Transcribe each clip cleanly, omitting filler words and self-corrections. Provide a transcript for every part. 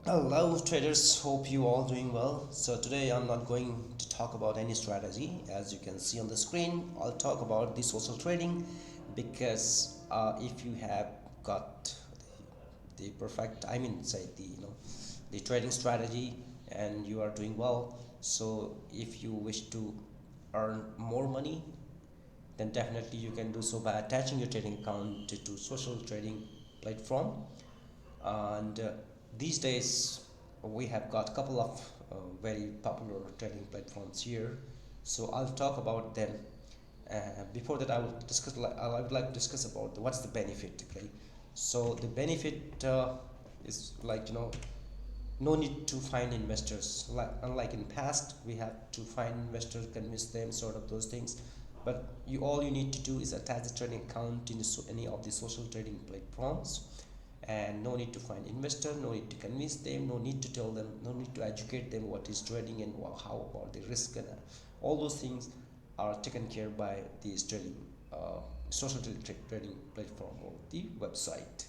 Hello traders, hope you all doing well. So today I'm not going to talk about any strategy. As you can see on the screen, I'll talk about the social trading because if you have got the perfect, I mean say the trading strategy and you are doing well. So if you wish to earn more money, then definitely you can do so by attaching your trading account to social trading platform. And these days we have got a couple of very popular trading platforms here, so I'll talk about them. Before that, I would like to discuss about what's the benefit. Okay, so the benefit is no need to find investors, unlike in past we have to find investors, convince them, sort of those things. But all you need to do is attach the trading account in any of the social trading platforms, and no need to find investor, no need to convince them, no need to tell them, no need to educate them what is trading and how about the risk, and all those things are taken care by this trading social trading platform or the website.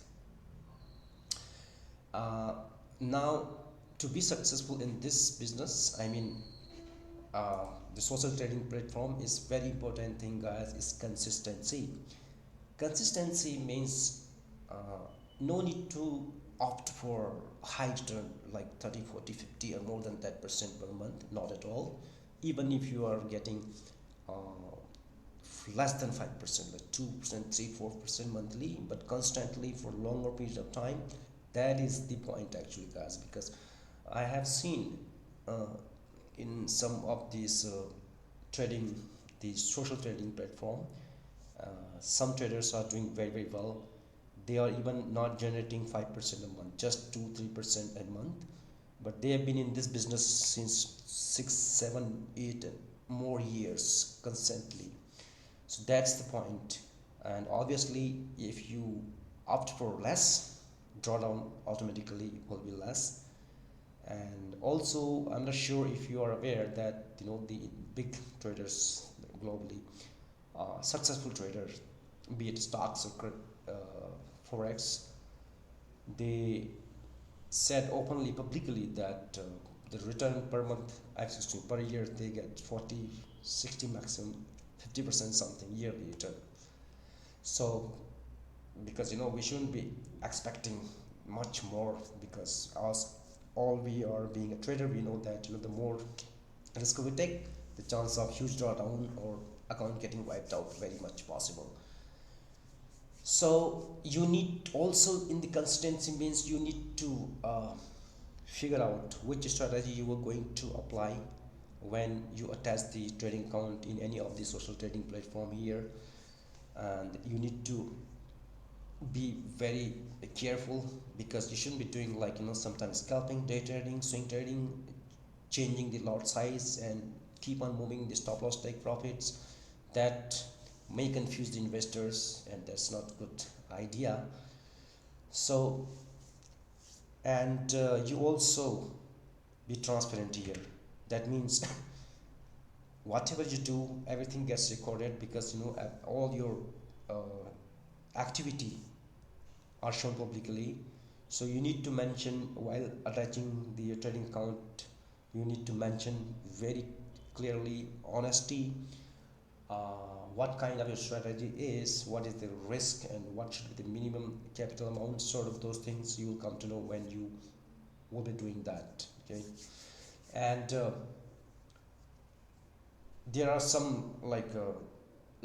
uh, Now, to be successful in this business, the social trading platform is very important thing, guys, is consistency. Consistency means no need to opt for high return like 30, 40, 50 or more than that percent per month, not at all. Even if you are getting uh, less than 5%, like 2%, 3, 4% monthly, but constantly for longer periods of time, that is the point actually, guys. Because I have seen uh, in some of these trading, these social trading platform, uh, some traders are doing very very well. They are even not generating 5% a month, just 2 3% a month, but they have been in this business since 6 7 8 more years constantly. So that's the point. And obviously if you opt for less, drawdown automatically will be less. And also I'm not sure if you are aware that the big traders globally, successful traders, be it stocks or uh, forex, they said openly publicly that the return per month, excuse me, per year, they get 40, 60, maximum 50% something yearly return. So because we shouldn't be expecting much more, because us, all we are being a trader, we know that the more risk we take, the chance of huge drawdown or account getting wiped out very much possible. So you need also, in the consistency means, you need to figure out which strategy you are going to apply when you attach the trading account in any of the social trading platform here. And you need to be very careful, because you shouldn't be doing like sometimes scalping, day trading, swing trading, changing the lot size and keep on moving the stop loss take profits. That may confuse the investors, and that's not a good idea. So, and you also be transparent here. That means whatever you do, everything gets recorded, because all your activity are shown publicly. So you need to mention, while attaching the trading account, you need to mention very clearly honesty, what kind of your strategy is, what is the risk, and what should be the minimum capital amount, sort of those things you will come to know when you will be doing that. Okay. And there are some like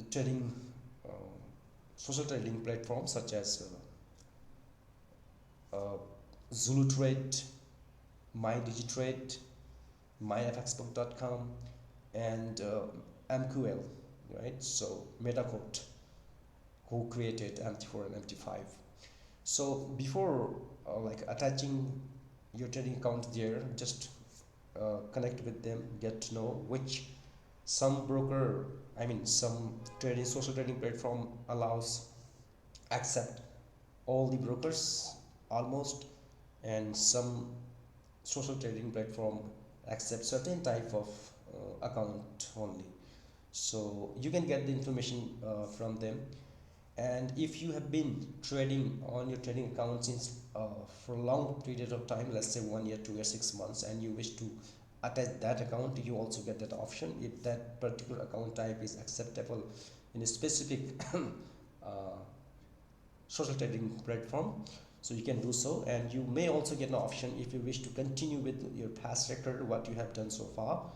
trading uh, social trading platforms such as Zulu Trade, MyDigiTrade, myfxbook.com, and MQL, right? So Metacode, who created MT4 and MT5. So before like attaching your trading account there, just connect with them, get to know which, some broker, some trading social trading platform allows, accept all the brokers almost, and some social trading platform accept certain type of account only. So you can get the information from them. And if you have been trading on your trading account since for a long period of time, let's say 1 year, 2 years, 6 months, and you wish to attach that account, you also get that option if that particular account type is acceptable in a specific uh, social trading platform. So you can do so, and you may also get an option if you wish to continue with your past record, what you have done so far.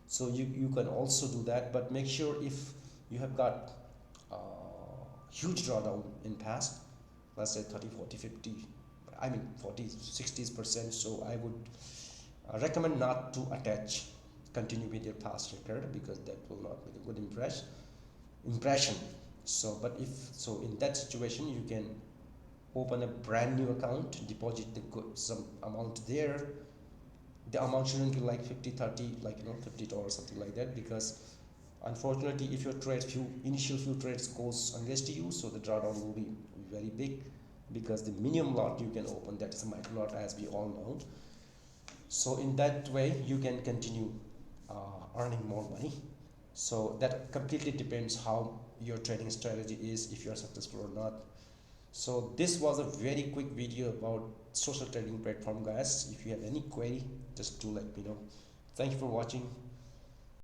So you can also do that, but make sure if you have got huge drawdown in past, let's say 30, 40, 50, I mean 40, 60%. So I would recommend not to attach, continue with your past record, because that will not make a good impression. So but if so, in that situation you can open a brand new account, deposit some amount there. The amount shouldn't be like 50, 30, like $50, something like that, because unfortunately if your initial few trades goes against you, so the drawdown will be very big, because the minimum lot you can open, that is a micro lot, as we all know. So in that way you can continue earning more money. So that completely depends how your trading strategy is, if you are successful or not. So this was a very quick video about social trading platform, guys. If you have any query, just do let me know. Thank you for watching.